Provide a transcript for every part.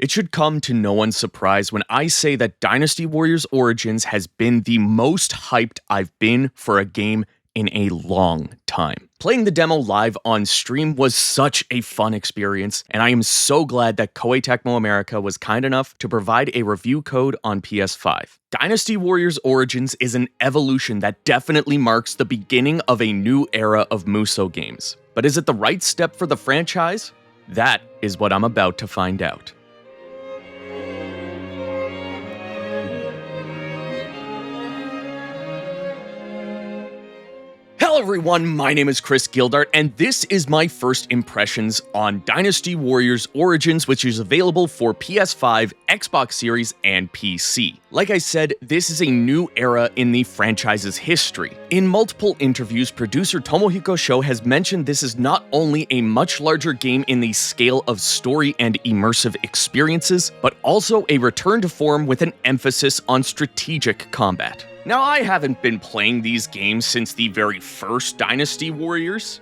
It should come to no one's surprise when I say that Dynasty Warriors Origins has been the most hyped I've been for a game in a long time. Playing the demo live on stream was such a fun experience, and I am so glad that Koei Tecmo America was kind enough to provide a review code on PS5. Dynasty Warriors Origins is an evolution that definitely marks the beginning of a new era of Musou games. But is it the right step for the franchise? That is what I'm about to find out. Hello everyone, my name is Chris Gildart, and this is my first impressions on Dynasty Warriors Origins, which is available for PS5, Xbox Series, and PC. Like I said, this is a new era in the franchise's history. In multiple interviews, producer Tomohiko Sho has mentioned this is not only a much larger game in the scale of story and immersive experiences, but also a return to form with an emphasis on strategic combat. Now, I haven't been playing these games since the very first Dynasty Warriors,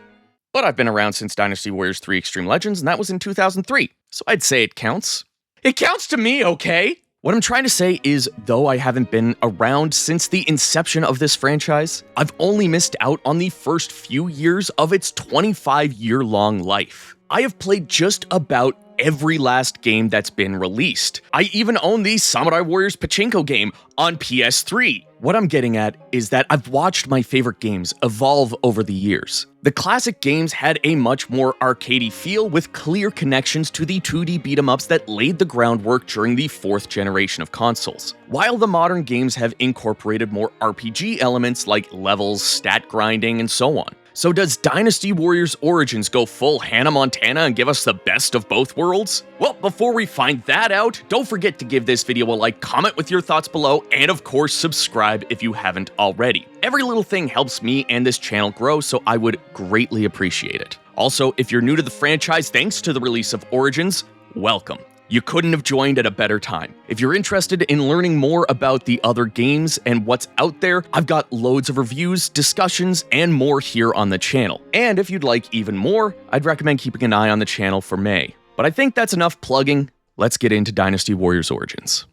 but I've been around since Dynasty Warriors 3 Extreme Legends, and that was in 2003, so I'd say it counts. It counts to me, okay? What I'm trying to say is, though I haven't been around since the inception of this franchise, I've only missed out on the first few years of its 25-year-long life. I have played just about every last game that's been released. I even own the Samurai Warriors Pachinko game on PS3. What I'm getting at is that I've watched my favorite games evolve over the years. The classic games had a much more arcadey feel with clear connections to the 2D beat-em-ups that laid the groundwork during the 4th generation of consoles, while the modern games have incorporated more RPG elements like levels, stat grinding, and so on. So does Dynasty Warriors Origins go full Hannah Montana and give us the best of both worlds? Well, before we find that out, don't forget to give this video a like, comment with your thoughts below, and of course subscribe if you haven't already. Every little thing helps me and this channel grow, so I would greatly appreciate it. Also, if you're new to the franchise thanks to the release of Origins, welcome. You couldn't have joined at a better time. If you're interested in learning more about the other games and what's out there, I've got loads of reviews, discussions, and more here on the channel. And if you'd like even more, I'd recommend keeping an eye on the channel for May. But I think that's enough plugging. Let's get into Dynasty Warriors Origins.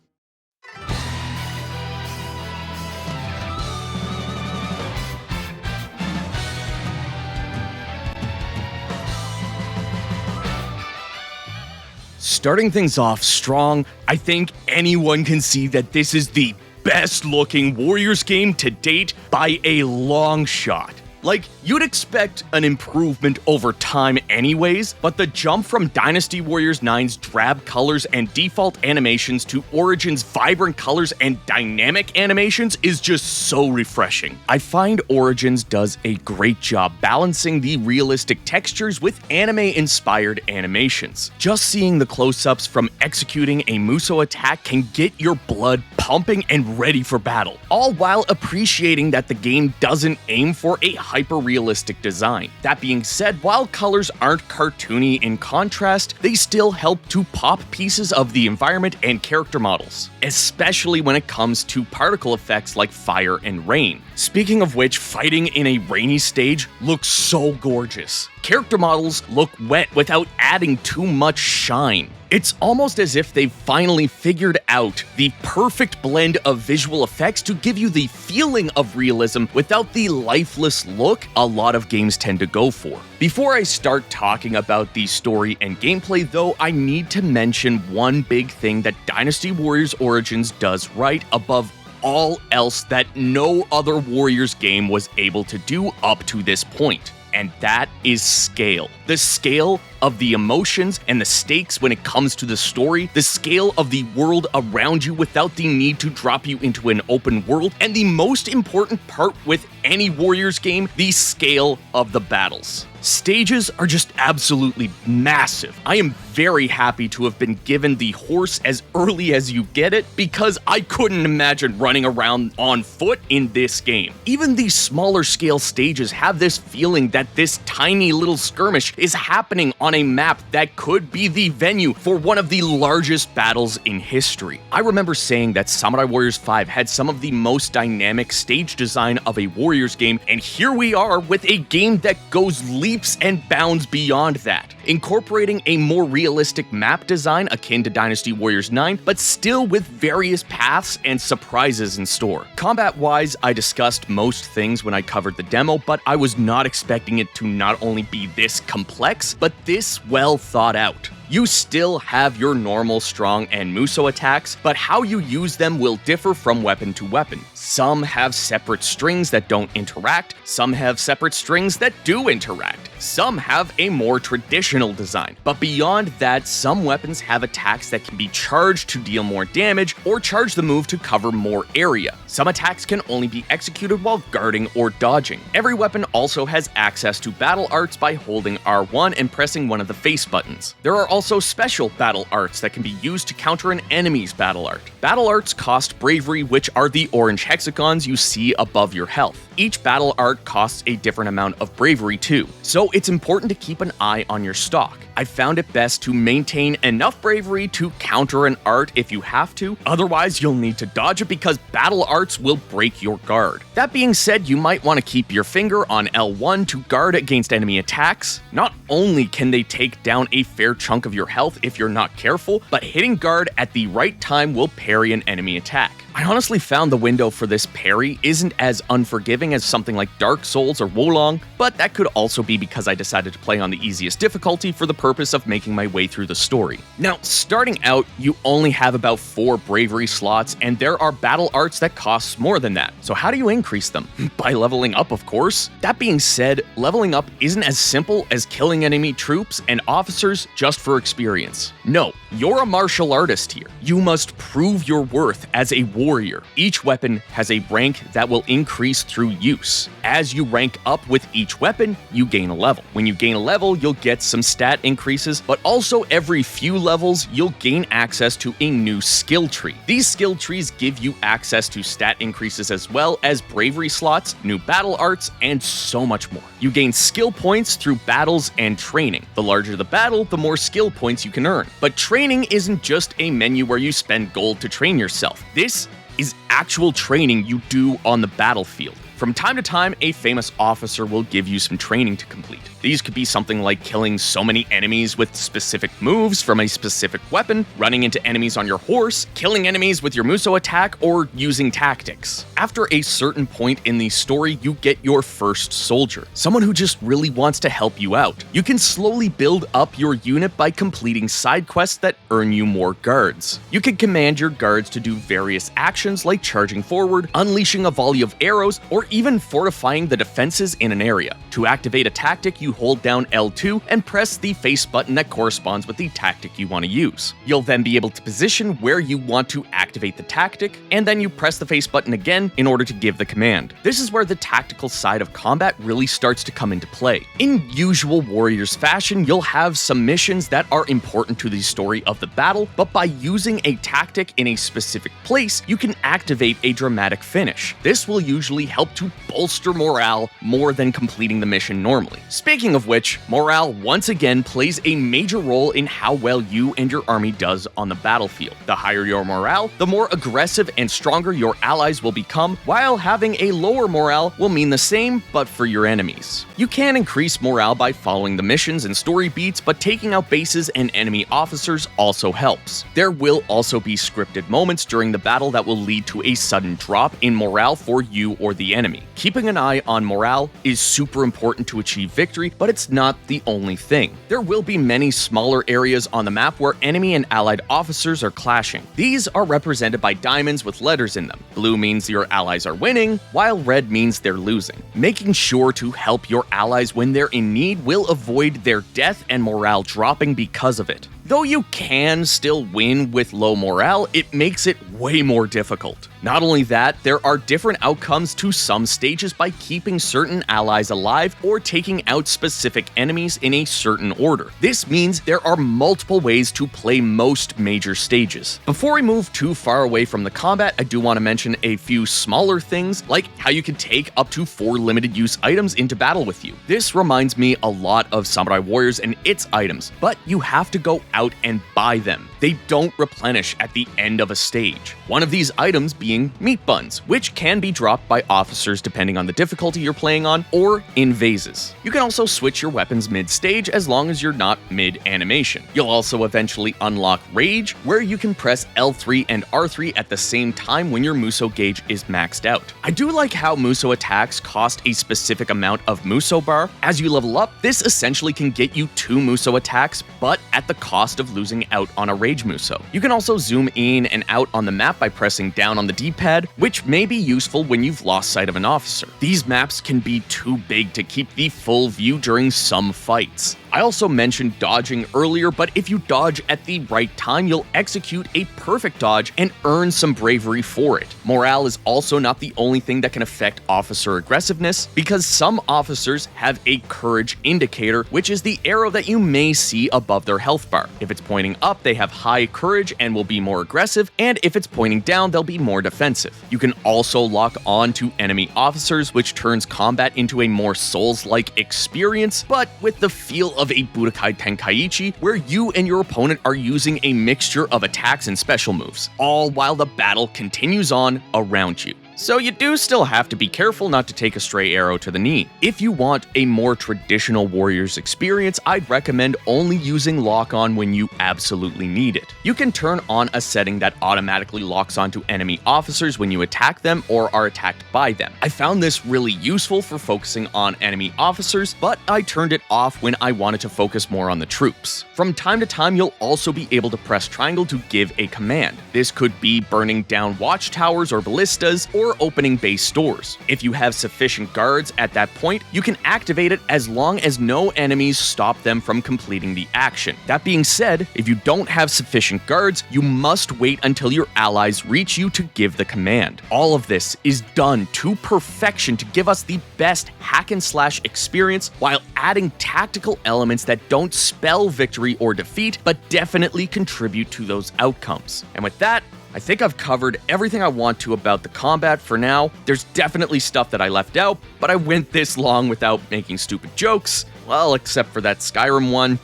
Starting things off strong, I think anyone can see that this is the best looking Warriors game to date by a long shot. Like, you'd expect an improvement over time anyways, but the jump from Dynasty Warriors 9's drab colors and default animations to Origins' vibrant colors and dynamic animations is just so refreshing. I find Origins does a great job balancing the realistic textures with anime-inspired animations. Just seeing the close-ups from executing a Musou attack can get your blood pumping and ready for battle, all while appreciating that the game doesn't aim for a hyper-realistic design. That being said, while colors aren't cartoony in contrast, they still help to pop pieces of the environment and character models, especially when it comes to particle effects like fire and rain. Speaking of which, fighting in a rainy stage looks so gorgeous. Character models look wet without adding too much shine. It's almost as if they've finally figured out the perfect blend of visual effects to give you the feeling of realism without the lifeless look a lot of games tend to go for. Before I start talking about the story and gameplay though, I need to mention one big thing that Dynasty Warriors Origins does right above all else that no other Warriors game was able to do up to this point. And that is scale. The scale of the emotions and the stakes when it comes to the story, the scale of the world around you without the need to drop you into an open world, and the most important part with any Warriors game, the scale of the battles. Stages are just absolutely massive. I am very happy to have been given the horse as early as you get it because I couldn't imagine running around on foot in this game. Even the smaller scale stages have this feeling that this tiny little skirmish is happening on a map that could be the venue for one of the largest battles in history. I remember saying that Samurai Warriors 5 had some of the most dynamic stage design of a Warriors game, and here we are with a game that goes leaps and bounds beyond that. incorporating a more realistic map design akin to Dynasty Warriors 9, but still with various paths and surprises in store. Combat-wise, I discussed most things when I covered the demo, but I was not expecting it to not only be this complex, but this well thought out. You still have your normal strong and Musou attacks, but how you use them will differ from weapon to weapon. Some have separate strings that don't interact, some have separate strings that do interact, some have a more traditional design. But beyond that, some weapons have attacks that can be charged to deal more damage, or charge the move to cover more area. Some attacks can only be executed while guarding or dodging. Every weapon also has access to battle arts by holding R1 and pressing one of the face buttons. There are also special battle arts that can be used to counter an enemy's battle art. Battle arts cost bravery, which are the orange hexagons you see above your health. Each battle art costs a different amount of bravery too, so it's important to keep an eye on your stock. I found it best to maintain enough bravery to counter an art if you have to, otherwise you'll need to dodge it because battle arts will break your guard. That being said, you might want to keep your finger on L1 to guard against enemy attacks. Not only can they take down a fair chunk of your health if you're not careful, but hitting guard at the right time will parry an enemy attack. I honestly found the window for this parry isn't as unforgiving as something like Dark Souls or Wolong, but that could also be because I decided to play on the easiest difficulty for the purpose of making my way through the story. Now, starting out, you only have about 4 bravery slots, and there are battle arts that cost more than that. So how do you increase them? By leveling up, of course. That being said, leveling up isn't as simple as killing enemy troops and officers just for experience. No, you're a martial artist here. You must prove your worth as a warrior. Each weapon has a rank that will increase through use. As you rank up with each weapon, you gain a level. When you gain a level, you'll get some stat increases, but also every few levels, you'll gain access to a new skill tree. These skill trees give you access to stat increases as well as bravery slots, new battle arts, and so much more. You gain skill points through battles and training. The larger the battle, the more skill points you can earn. But training isn't just a menu where you spend gold to train yourself. This is actual training you do on the battlefield. From time to time, a famous officer will give you some training to complete. These could be something like killing so many enemies with specific moves from a specific weapon, running into enemies on your horse, killing enemies with your Musou attack, or using tactics. After a certain point in the story, you get your first soldier, someone who just really wants to help you out. You can slowly build up your unit by completing side quests that earn you more guards. You can command your guards to do various actions like charging forward, unleashing a volley of arrows, or even fortifying the defenses in an area. To activate a tactic, you hold down L2 and press the face button that corresponds with the tactic you want to use. You'll then be able to position where you want to activate the tactic, and then you press the face button again in order to give the command. This is where the tactical side of combat really starts to come into play. In usual Warriors fashion, you'll have some missions that are important to the story of the battle, but by using a tactic in a specific place, you can activate a dramatic finish. This will usually help to bolster morale more than completing the mission normally. Speaking of which, morale once again plays a major role in how well you and your army does on the battlefield. The higher your morale, the more aggressive and stronger your allies will become, while having a lower morale will mean the same, but for your enemies. You can increase morale by following the missions and story beats, but taking out bases and enemy officers also helps. There will also be scripted moments during the battle that will lead to a sudden drop in morale for you or the enemy. Keeping an eye on morale is super important to achieve victory, but it's not the only thing. There will be many smaller areas on the map where enemy and allied officers are clashing. These are represented by diamonds with letters in them. Blue means your allies are winning, while red means they're losing. Making sure to help your allies when they're in need will avoid their death and morale dropping because of it. Though you can still win with low morale, it makes it way more difficult. Not only that, there are different outcomes to some stages by keeping certain allies alive or taking out specific enemies in a certain order. This means there are multiple ways to play most major stages. Before we move too far away from the combat, I do want to mention a few smaller things, like how you can take up to 4 limited use items into battle with you. This reminds me a lot of Samurai Warriors and its items, but you have to go out and buy them. they don't replenish at the end of a stage. One of these items being meat buns, which can be dropped by officers depending on the difficulty you're playing on, or in vases. You can also switch your weapons mid-stage as long as you're not mid-animation. You'll also eventually unlock Rage, where you can press L3 and R3 at the same time when your Musou gauge is maxed out. I do like how Musou attacks cost a specific amount of Musou bar. As you level up, this essentially can get you 2 Musou attacks, but at the cost of losing out on a Rage Musou. You can also zoom in and out on the map by pressing down on the D-pad, which may be useful when you've lost sight of an officer. These maps can be too big to keep the full view during some fights. I also mentioned dodging earlier, but if you dodge at the right time, you'll execute a perfect dodge and earn some bravery for it. Morale is also not the only thing that can affect officer aggressiveness, because some officers have a courage indicator, which is the arrow that you may see above their health bar. If it's pointing up, they have high courage and will be more aggressive, and if it's pointing down, they'll be more defensive. You can also lock on to enemy officers, which turns combat into a more Souls-like experience, but with the feel of a Budokai Tenkaichi, where you and your opponent are using a mixture of attacks and special moves, all while the battle continues on around you. So you do still have to be careful not to take a stray arrow to the knee. If you want a more traditional Warriors experience, I'd recommend only using lock-on when you absolutely need it. You can turn on a setting that automatically locks onto enemy officers when you attack them or are attacked by them. I found this really useful for focusing on enemy officers, but I turned it off when I wanted to focus more on the troops. From time to time, you'll also be able to press triangle to give a command. This could be burning down watchtowers or ballistas, or opening base doors. If you have sufficient guards at that point, you can activate it as long as no enemies stop them from completing the action. That being said, if you don't have sufficient guards, you must wait until your allies reach you to give the command. All of this is done to perfection to give us the best hack and slash experience while adding tactical elements that don't spell victory or defeat, but definitely contribute to those outcomes. And with that, I think I've covered everything I want to about the combat for now. There's definitely stuff that I left out, but I went this long without making stupid jokes. Well, except for that Skyrim one.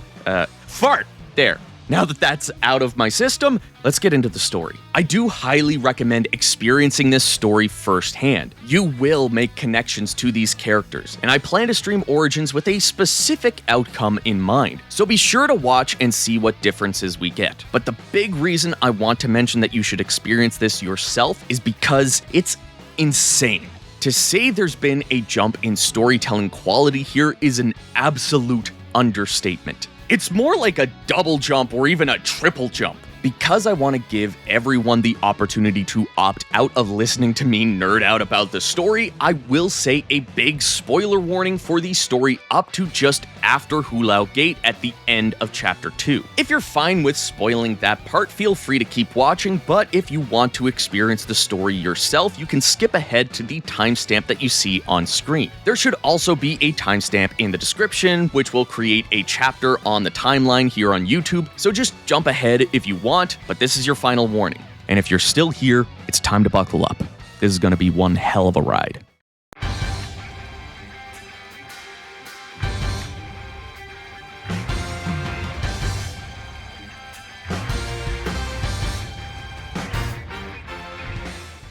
Fart! There. Now that that's out of my system, let's get into the story. I do highly recommend experiencing this story firsthand. You will make connections to these characters, and I plan to stream Origins with a specific outcome in mind, so be sure to watch and see what differences we get. But the big reason I want to mention that you should experience this yourself is because it's insane. To say there's been a jump in storytelling quality here is an absolute understatement. It's more like a double jump or even a triple jump. Because I want to give everyone the opportunity to opt out of listening to me nerd out about the story, I will say a big spoiler warning for the story up to just after Hulao Gate at the end of Chapter 2. If you're fine with spoiling that part, feel free to keep watching, but if you want to experience the story yourself, you can skip ahead to the timestamp that you see on screen. There should also be a timestamp in the description, which will create a chapter on the timeline here on YouTube, so just jump ahead if you want, but this is your final warning. And if you're still here, it's time to buckle up. This is going to be one hell of a ride.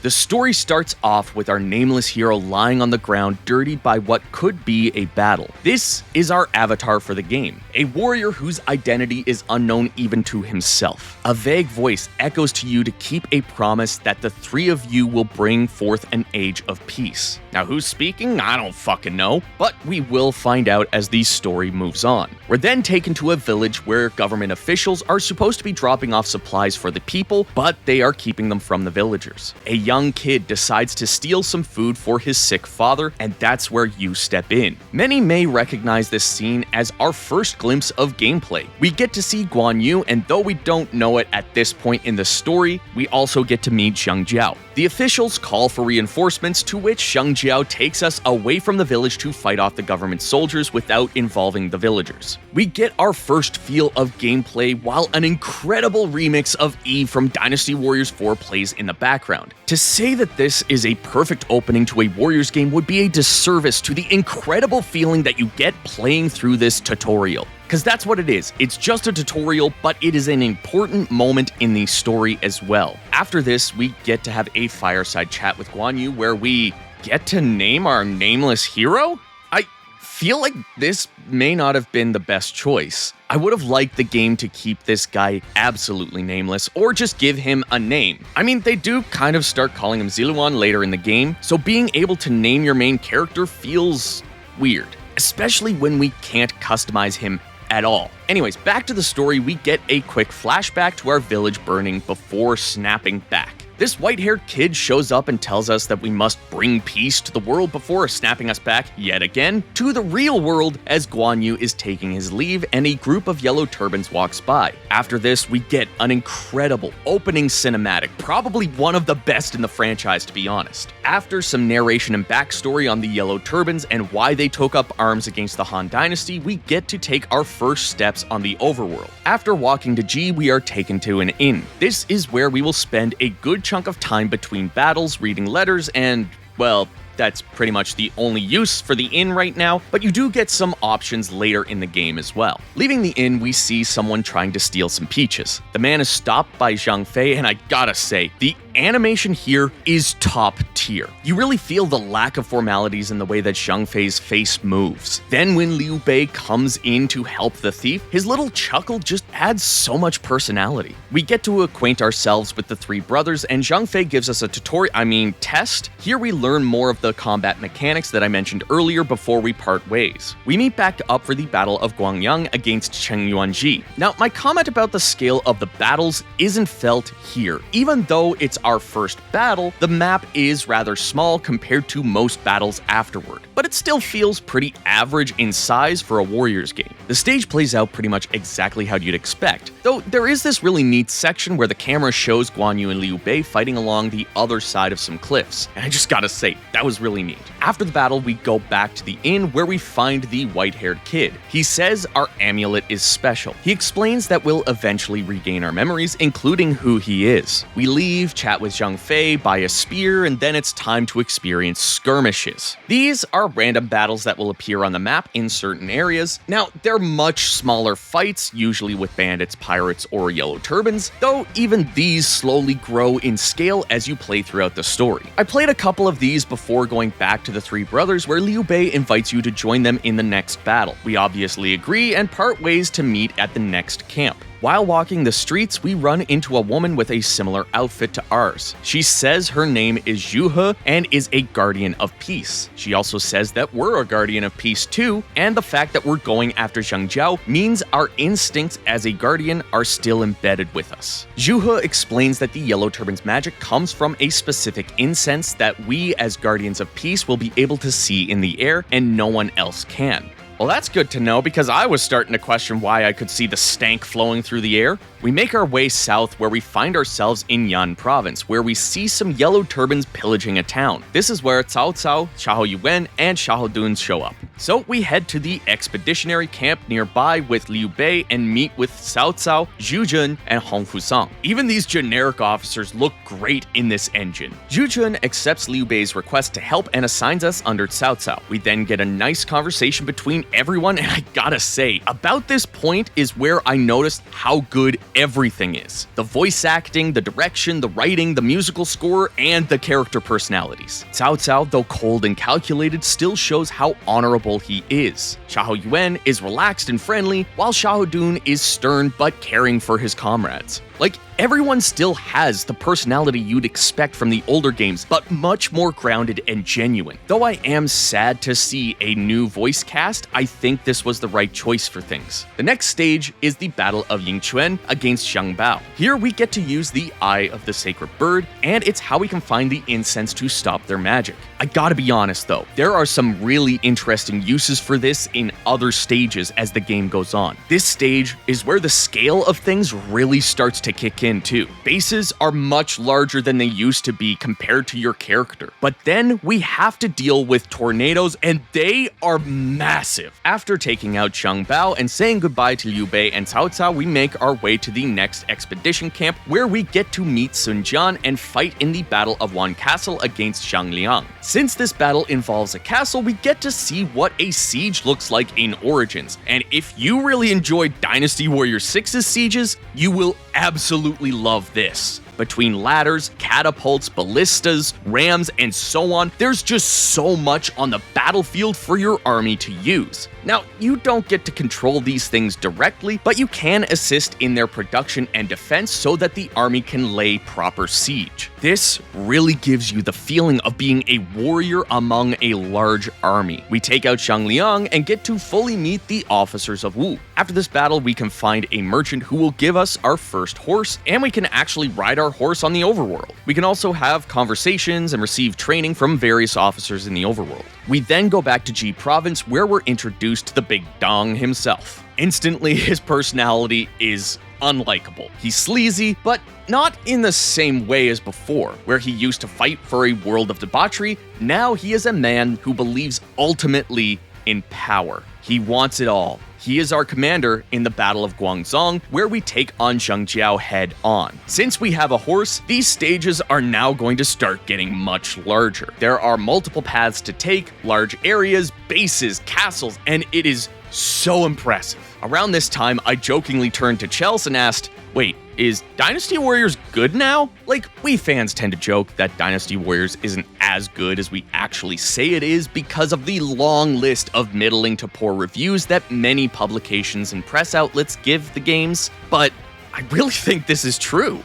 The story starts off with our nameless hero lying on the ground, dirtied by what could be a battle. This is our avatar for the game, a warrior whose identity is unknown even to himself. A vague voice echoes to you to keep a promise that the three of you will bring forth an age of peace. Now, who's speaking? I don't fucking know, but we will find out as the story moves on. We're then taken to a village where government officials are supposed to be dropping off supplies for the people, but they are keeping them from the villagers. A young kid decides to steal some food for his sick father, and that's where you step in. Many may recognize this scene as our first glimpse of gameplay. We get to see Guan Yu, and though we don't know it at this point in the story, we also get to meet Xiang Jiao. The officials call for reinforcements, to which Xiang Jiao takes us away from the village to fight off the government soldiers without involving the villagers. We get our first feel of gameplay while an incredible remix of Eve from Dynasty Warriors 4 plays in the background. To say that this is a perfect opening to a Warriors game would be a disservice to the incredible feeling that you get playing through this tutorial. because that's what it is. It's just a tutorial, but it is an important moment in the story as well. After this, we get to have a fireside chat with Guan Yu where we get to name our nameless hero? I feel like this may not have been the best choice. I would have liked the game to keep this guy absolutely nameless, or just give him a name. I mean, they do kind of start calling him Ziluan later in the game, so being able to name your main character feels weird, especially when we can't customize him at all. Anyways, back to the story, we get a quick flashback to our village burning before snapping back. This white-haired kid shows up and tells us that we must bring peace to the world before snapping us back, yet again, to the real world as Guan Yu is taking his leave and a group of yellow turbans walks by. After this, we get an incredible opening cinematic, probably one of the best in the franchise to be honest. After some narration and backstory on the yellow turbans and why they took up arms against the Han Dynasty, we get to take our first steps on the overworld. After walking to G, we are taken to an inn. This is where we will spend a good chunk of time between battles, reading letters, and, well, that's pretty much the only use for the inn right now, but you do get some options later in the game as well. Leaving the inn, we see someone trying to steal some peaches. The man is stopped by Zhang Fei, and I gotta say, the animation here is top tier. You really feel the lack of formalities in the way that Zhang Fei's face moves. Then when Liu Bei comes in to help the thief, his little chuckle just adds so much personality. We get to acquaint ourselves with the three brothers, and Zhang Fei gives us a test. Here we learn more of the combat mechanics that I mentioned earlier before we part ways. We meet back up for the Battle of Guangyang against Cheng Yuanji. Now, my comment about the scale of the battles isn't felt here. Even though it's our first battle, the map is rather small compared to most battles afterward, but it still feels pretty average in size for a Warriors game. The stage plays out pretty much exactly how you'd expect, though there is this really neat section where the camera shows Guan Yu and Liu Bei fighting along the other side of some cliffs, and I just gotta say, that was really neat. After the battle, we go back to the inn where we find the white-haired kid. He says our amulet is special. He explains that we'll eventually regain our memories, including who he is. We leave, chat with Zhang Fei, buy a spear, and then it's time to experience skirmishes. These are random battles that will appear on the map in certain areas. Now, they're much smaller fights, usually with bandits, pirates, or yellow turbans, though even these slowly grow in scale as you play throughout the story. I played a couple of these before going back to the three brothers, where Liu Bei invites you to join them in the next battle. We obviously agree and part ways to meet at the next camp. While walking the streets, we run into a woman with a similar outfit to ours. She says her name is Zhuhe and is a guardian of peace. She also says that we're a guardian of peace too, and the fact that we're going after Zhang Jiao means our instincts as a guardian are still embedded with us. Zhuhe explains that the Yellow Turban's magic comes from a specific incense that we as guardians of peace will be able to see in the air and no one else can. Well, that's good to know because I was starting to question why I could see the stank flowing through the air. We make our way south where we find ourselves in Yan province, where we see some yellow turbans pillaging a town. This is where Cao Cao, Xiahou Yuan, and Xiahou Dun show up. So we head to the expeditionary camp nearby with Liu Bei and meet with Cao Cao, Zhu Jun, and Hong Fusang. Even these generic officers look great in this engine. Zhu Jun accepts Liu Bei's request to help and assigns us under Cao Cao. We then get a nice conversation between everyone, and I gotta say, about this point is where I noticed how good everything is. The voice acting, the direction, the writing, the musical score, and the character personalities. Cao Cao, though cold and calculated, still shows how honorable he is. Xiahou Yuan is relaxed and friendly, while Xiahou Dun is stern but caring for his comrades. Like, everyone still has the personality you'd expect from the older games, but much more grounded and genuine. Though I am sad to see a new voice cast, I think this was the right choice for things. The next stage is the Battle of Yingquan against Xiang Bao. Here we get to use the Eye of the Sacred Bird, and it's how we can find the incense to stop their magic. I gotta be honest though, there are some really interesting uses for this in other stages as the game goes on. This stage is where the scale of things really starts to kick in too. Bases are much larger than they used to be compared to your character. But then we have to deal with tornadoes, and they are massive. After taking out Zhang Bao and saying goodbye to Liu Bei and Cao Cao, we make our way to the next expedition camp, where we get to meet Sun Jian and fight in the Battle of Wan Castle against Zhang Liang. Since this battle involves a castle, we get to see what a siege looks like in Origins, and if you really enjoyed Dynasty Warriors 6's sieges, you will absolutely love this. Between ladders, catapults, ballistas, rams, and so on, there's just so much on the battlefield for your army to use. Now, you don't get to control these things directly, but you can assist in their production and defense so that the army can lay proper siege. This really gives you the feeling of being a warrior among a large army. We take out Zhang Liang and get to fully meet the officers of Wu. After this battle, we can find a merchant who will give us our first horse, and we can actually ride our horse on the overworld. We can also have conversations and receive training from various officers in the overworld. We then go back to G Province, where we're introduced to the Big Dong himself. Instantly, his personality is unlikable. He's sleazy, but not in the same way as before, where he used to fight for a world of debauchery. Now he is a man who believes ultimately in power. He wants it all. He is our commander in the Battle of Guangzhong, where we take on Zhang Jiao head on. Since we have a horse, these stages are now going to start getting much larger. There are multiple paths to take, large areas, bases, castles, and it is so impressive. Around this time, I jokingly turned to Chels and asked, wait, is Dynasty Warriors good now? Like, we fans tend to joke that Dynasty Warriors isn't as good as we actually say it is because of the long list of middling to poor reviews that many publications and press outlets give the games, but I really think this is true.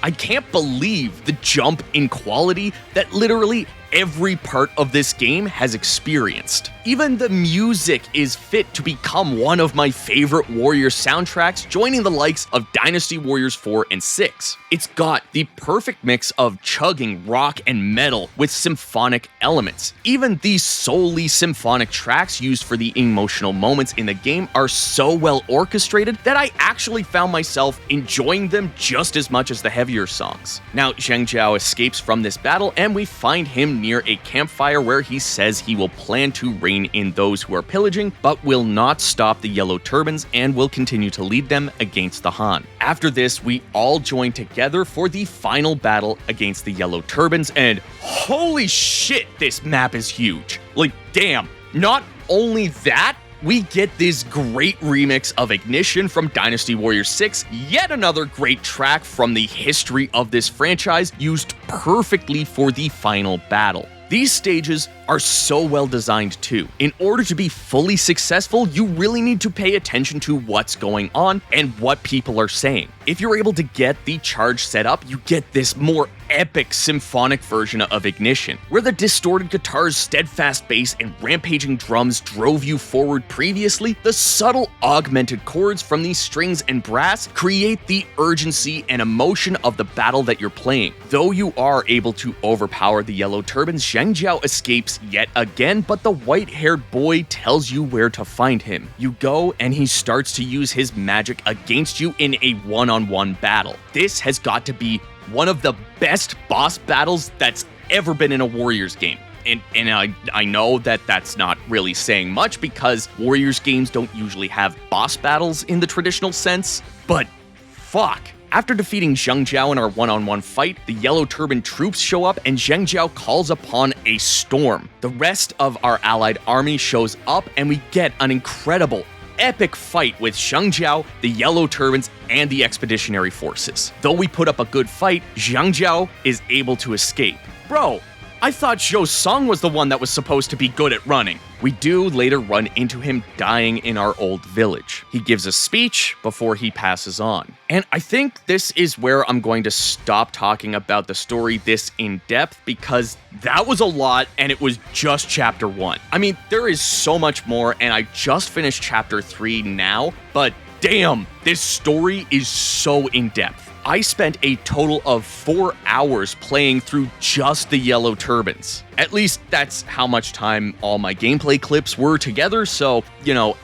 I can't believe the jump in quality that literally every part of this game has experienced. Even the music is fit to become one of my favorite Warrior soundtracks, joining the likes of Dynasty Warriors 4 and 6. It's got the perfect mix of chugging rock and metal with symphonic elements. Even the solely symphonic tracks used for the emotional moments in the game are so well orchestrated that I actually found myself enjoying them just as much as the heavier songs. Now, Zhang Jiao escapes from this battle, and we find him near a campfire where he says he will plan to rein in those who are pillaging, but will not stop the Yellow Turbans and will continue to lead them against the Han. After this, we all join together for the final battle against the Yellow Turbans, and holy shit, this map is huge. Like, damn. Not only that, we get this great remix of Ignition from Dynasty Warriors 6, yet another great track from the history of this franchise used perfectly for the final battle. These stages are so well designed too. In order to be fully successful, you really need to pay attention to what's going on and what people are saying. If you're able to get the charge set up, you get this more epic symphonic version of Ignition, where the distorted guitar's steadfast bass and rampaging drums drove you forward previously. The subtle augmented chords from these strings and brass create the urgency and emotion of the battle that you're playing. Though you are able to overpower the Yellow Turbans, Zhang Jiao escapes yet again, but the white-haired boy tells you where to find him. You go, and he starts to use his magic against you in a one-on-one battle. This has got to be one of the best boss battles that's ever been in a Warriors game. And I know that that's not really saying much because Warriors games don't usually have boss battles in the traditional sense, but fuck. After defeating Zhang Jiao in our one-on-one fight, the Yellow Turban troops show up and Zhang Jiao calls upon a storm. The rest of our allied army shows up and we get an incredible, epic fight with Zhang Jiao, the Yellow Turbans, and the expeditionary forces. Though we put up a good fight, Zhang Jiao is able to escape. Bro, I thought Zhou Song was the one that was supposed to be good at running. We do later run into him dying in our old village. He gives a speech before he passes on. And I think this is where I'm going to stop talking about the story this in depth because that was a lot and it was just chapter 1. I mean, there is so much more and I just finished chapter 3 now, but damn, this story is so in depth. I spent a total of 4 hours playing through just the yellow turbans. At least that's how much time all my gameplay clips were together, so,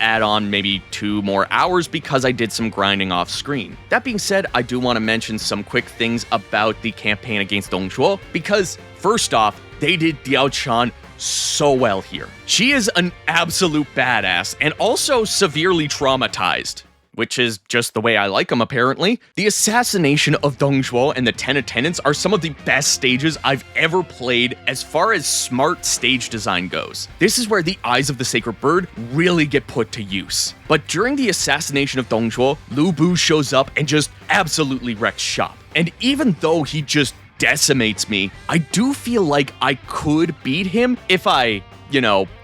add on maybe 2 more hours because I did some grinding off screen. That being said, I do want to mention some quick things about the campaign against Dongzhuo, because first off, they did Diao Chan so well here. She is an absolute badass and also severely traumatized, which is just the way I like them, apparently. The assassination of Dongzhuo and the 10 attendants are some of the best stages I've ever played as far as smart stage design goes. This is where the eyes of the sacred bird really get put to use. But during the assassination of Dongzhuo, Lu Bu shows up and just absolutely wrecks shop. And even though he just decimates me, I do feel like I could beat him if I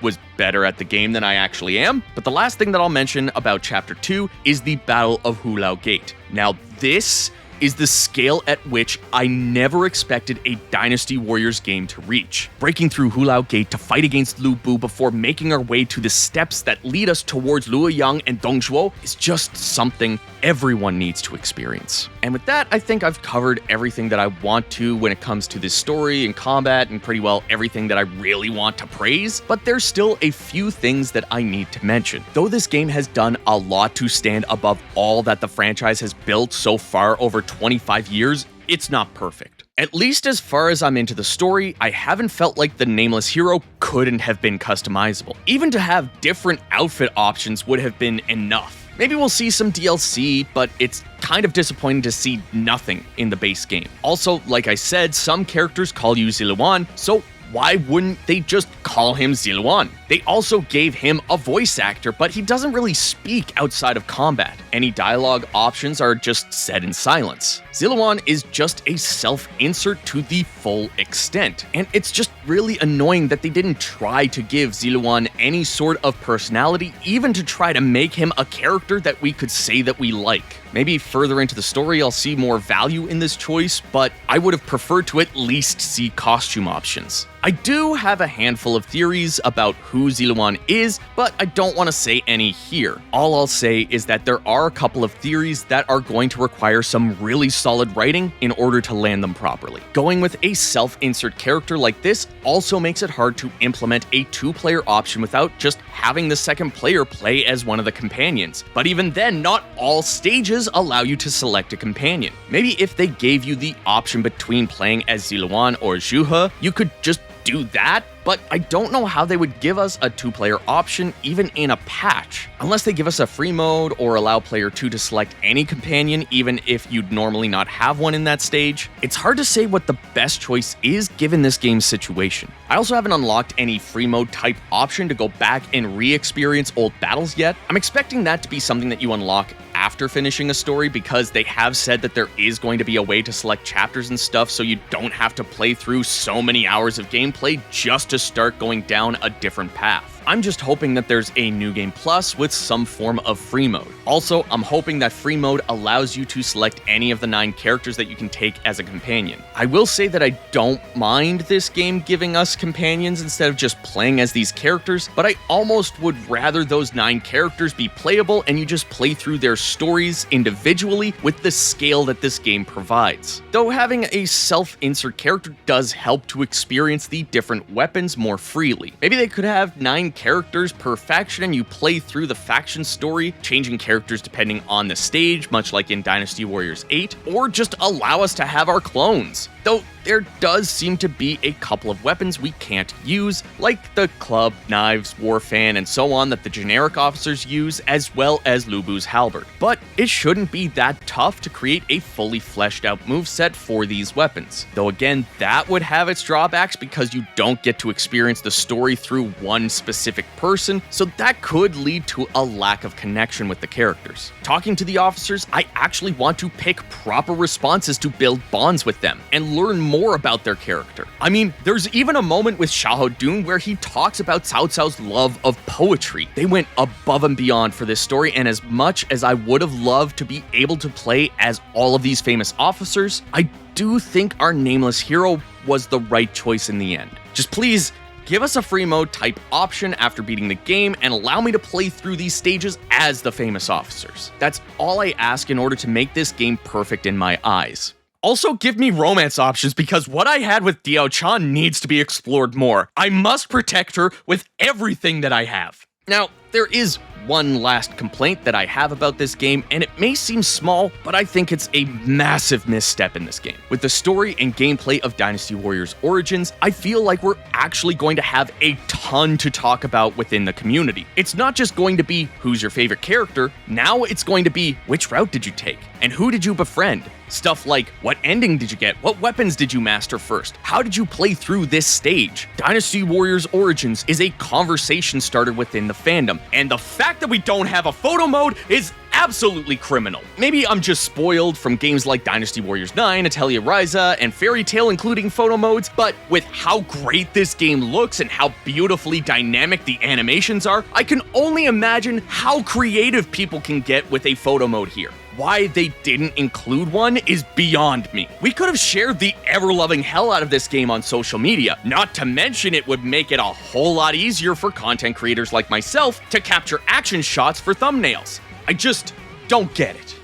was better at the game than I actually am. But the last thing that I'll mention about Chapter 2 is the Battle of Hulao Gate. Now, this is the scale at which I never expected a Dynasty Warriors game to reach. Breaking through Hulao Gate to fight against Lu Bu before making our way to the steps that lead us towards Luoyang and Dongzhuo is just something everyone needs to experience. And with that, I think I've covered everything that I want to when it comes to this story and combat and pretty well everything that I really want to praise, but there's still a few things that I need to mention. Though this game has done a lot to stand above all that the franchise has built so far over 25 years, it's not perfect. At least as far as I'm into the story, I haven't felt like the Nameless Hero couldn't have been customizable. Even to have different outfit options would have been enough. Maybe we'll see some DLC, but it's kind of disappointing to see nothing in the base game. Also, like I said, some characters call you Ziluan, so why wouldn't they just call him Ziluan? They also gave him a voice actor, but he doesn't really speak outside of combat. Any dialogue options are just said in silence. Ziluan is just a self-insert to the full extent, and it's just really annoying that they didn't try to give Ziluan any sort of personality, even to try to make him a character that we could say that we like. Maybe further into the story I'll see more value in this choice, but I would have preferred to at least see costume options. I do have a handful of theories about who Ziluan is, but I don't want to say any here. All I'll say is that there are a couple of theories that are going to require some really solid writing in order to land them properly. Going with a self-insert character like this also makes it hard to implement a 2-player option without just having the second player play as one of the companions. But even then, not all stages allow you to select a companion. Maybe if they gave you the option between playing as Ziluan or Zhuhe, you could just do that, but I don't know how they would give us a 2-player option even in a patch, unless they give us a free mode or allow player 2 to select any companion even if you'd normally not have one in that stage. It's hard to say what the best choice is given this game's situation. I also haven't unlocked any free mode type option to go back and re-experience old battles yet. I'm expecting that to be something that you unlock after finishing a story, because they have said that there is going to be a way to select chapters and stuff so you don't have to play through so many hours of gameplay just to start going down a different path. I'm just hoping that there's a New Game Plus with some form of free mode. Also, I'm hoping that free mode allows you to select any of the 9 characters that you can take as a companion. I will say that I don't mind this game giving us companions instead of just playing as these characters, but I almost would rather those 9 characters be playable and you just play through their stories individually with the scale that this game provides. Though having a self-insert character does help to experience the different weapons more freely. Maybe they could have 9 characters per faction and you play through the faction story, changing characters depending on the stage, much like in Dynasty Warriors 8, or just allow us to have our clones. Though there does seem to be a couple of weapons we can't use, like the club, knives, warfan, and so on that the generic officers use, as well as Lu Bu's halberd. But it shouldn't be that tough to create a fully fleshed out moveset for these weapons. Though again, that would have its drawbacks because you don't get to experience the story through one specific person, so that could lead to a lack of connection with the characters. Talking to the officers, I actually want to pick proper responses to build bonds with them and learn more about their character. I mean, there's even a moment with Xiahou Dun where he talks about Cao Cao's love of poetry. They went above and beyond for this story, and as much as I would have loved to be able to play as all of these famous officers, I do think our Nameless Hero was the right choice in the end. Just please Give us a free mode type option after beating the game and allow me to play through these stages as the famous officers. That's all I ask in order to make this game perfect in my eyes. Also, give me romance options because what I had with Diao-chan needs to be explored more. I must protect her with everything that I have. Now, there is one last complaint that I have about this game, and it may seem small, but I think it's a massive misstep in this game. With the story and gameplay of Dynasty Warriors Origins, I feel like we're actually going to have a ton to talk about within the community. It's not just going to be who's your favorite character, now it's going to be which route did you take, and who did you befriend? Stuff like, what ending did you get? What weapons did you master first? How did you play through this stage? Dynasty Warriors Origins is a conversation starter within the fandom, and the fact that we don't have a photo mode is absolutely criminal. Maybe I'm just spoiled from games like Dynasty Warriors 9, Atelier Ryza, and Fairy Tail including photo modes, but with how great this game looks and how beautifully dynamic the animations are, I can only imagine how creative people can get with a photo mode here. Why they didn't include one is beyond me. We could have shared the ever-loving hell out of this game on social media, not to mention it would make it a whole lot easier for content creators like myself to capture action shots for thumbnails. I just don't get it.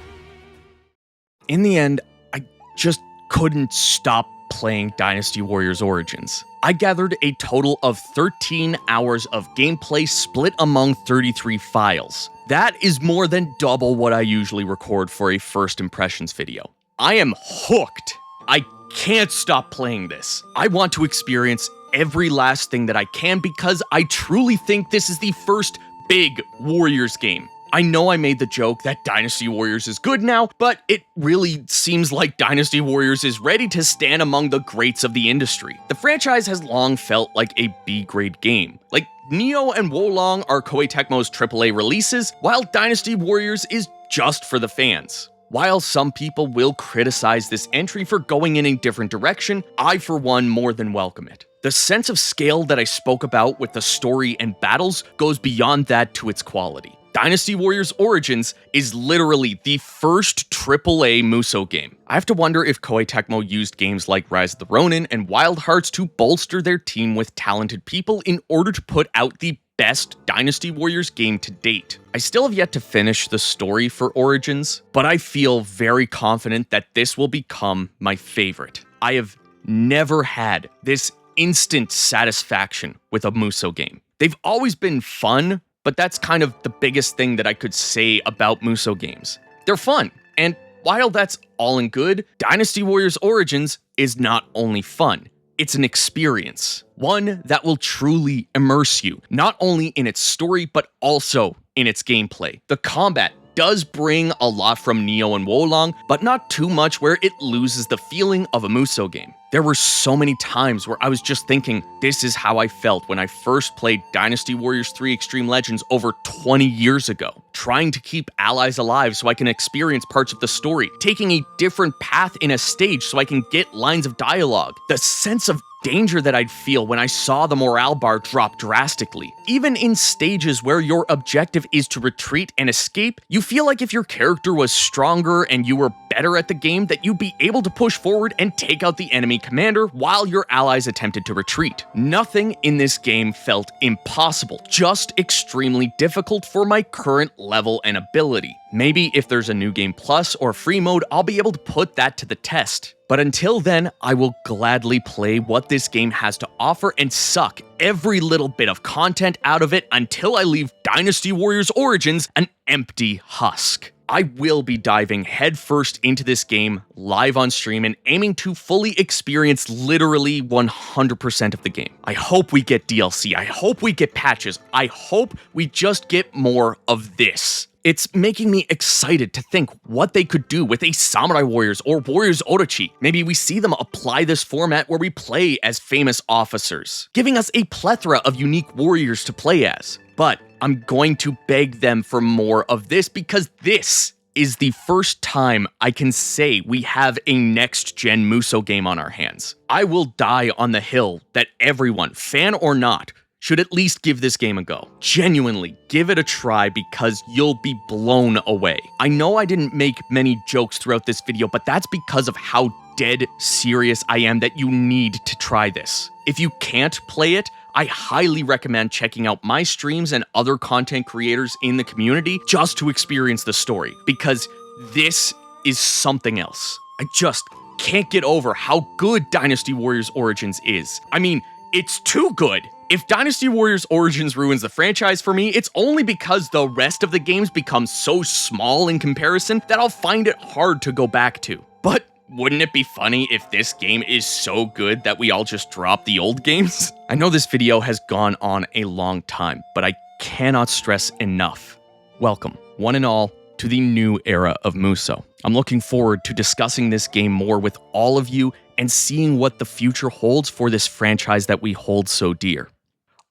In the end, I just couldn't stop playing Dynasty Warriors Origins. I gathered a total of 13 hours of gameplay split among 33 files. That is more than double what I usually record for a first impressions video. I am hooked. I can't stop playing this. I want to experience every last thing that I can because I truly think this is the first big Warriors game. I know I made the joke that Dynasty Warriors is good now, but it really seems like Dynasty Warriors is ready to stand among the greats of the industry. The franchise has long felt like a B-grade game. Like, Neo and Wolong are Koei Tecmo's AAA releases, while Dynasty Warriors is just for the fans. While some people will criticize this entry for going in a different direction, I for one more than welcome it. The sense of scale that I spoke about with the story and battles goes beyond that to its quality. Dynasty Warriors Origins is literally the first AAA Musou game. I have to wonder if Koei Tecmo used games like Rise of the Ronin and Wild Hearts to bolster their team with talented people in order to put out the best Dynasty Warriors game to date. I still have yet to finish the story for Origins, but I feel very confident that this will become my favorite. I have never had this instant satisfaction with a Musou game. They've always been fun, but that's kind of the biggest thing that I could say about Musou games. They're fun, and while that's all in good, Dynasty Warriors Origins is not only fun, it's an experience. One that will truly immerse you, not only in its story, but also in its gameplay. The combat does bring a lot from Neo and Wolong, but not too much where it loses the feeling of a Musou game. There were so many times where I was just thinking, this is how I felt when I first played Dynasty Warriors 3 Extreme Legends over 20 years ago. Trying to keep allies alive so I can experience parts of the story, taking a different path in a stage so I can get lines of dialogue. The sense of danger that I'd feel when I saw the morale bar drop drastically. Even in stages where your objective is to retreat and escape, you feel like if your character was stronger and you were better at the game, that you'd be able to push forward and take out the enemy commander while your allies attempted to retreat. Nothing in this game felt impossible, just extremely difficult for my current level and ability. Maybe if there's a New Game Plus or free mode, I'll be able to put that to the test. But until then, I will gladly play what this game has to offer and suck every little bit of content out of it until I leave Dynasty Warriors Origins an empty husk. I will be diving headfirst into this game live on stream and aiming to fully experience literally 100% of the game. I hope we get DLC. I hope we get patches. I hope we just get more of this. It's making me excited to think what they could do with a Samurai Warriors or Warriors Orochi. Maybe we see them apply this format where we play as famous officers, giving us a plethora of unique warriors to play as. But I'm going to beg them for more of this because this is the first time I can say we have a next-gen Musou game on our hands. I will die on the hill that everyone, fan or not, should at least give this game a go. Genuinely, give it a try because you'll be blown away. I know I didn't make many jokes throughout this video, but that's because of how dead serious I am that you need to try this. If you can't play it, I highly recommend checking out my streams and other content creators in the community just to experience the story, because this is something else. I just can't get over how good Dynasty Warriors Origins is. I mean, it's too good. If Dynasty Warriors Origins ruins the franchise for me, it's only because the rest of the games become so small in comparison that I'll find it hard to go back to. But wouldn't it be funny if this game is so good that we all just drop the old games? I know this video has gone on a long time, but I cannot stress enough. Welcome, one and all, to the new era of Musou. I'm looking forward to discussing this game more with all of you and seeing what the future holds for this franchise that we hold so dear.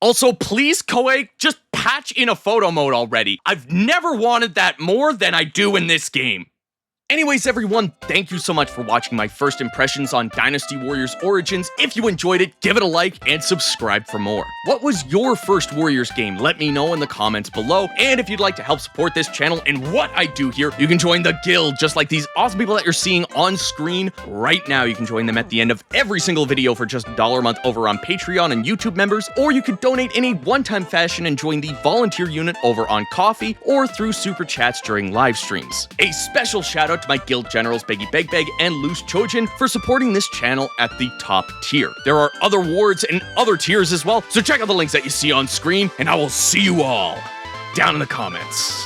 Also, please, Koei, just patch in a photo mode already. I've never wanted that more than I do in this game. Anyways, everyone, thank you so much for watching my first impressions on Dynasty Warriors Origins. If you enjoyed it, give it a like and subscribe for more. What was your first Warriors game? Let me know in the comments below. And if you'd like to help support this channel and what I do here, you can join the guild, just like these awesome people that you're seeing on screen right now. You can join them at the end of every single video for just $1 a month over on Patreon and YouTube members, or you could donate in a one-time fashion and join the volunteer unit over on Ko-fi or through super chats during live streams. A special shout out to my guild generals Beggy Beg Beg and Loose Chojin for supporting this channel at the top tier. There are other wards and other tiers as well, so check out the links that you see on screen, and I will see you all down in the comments.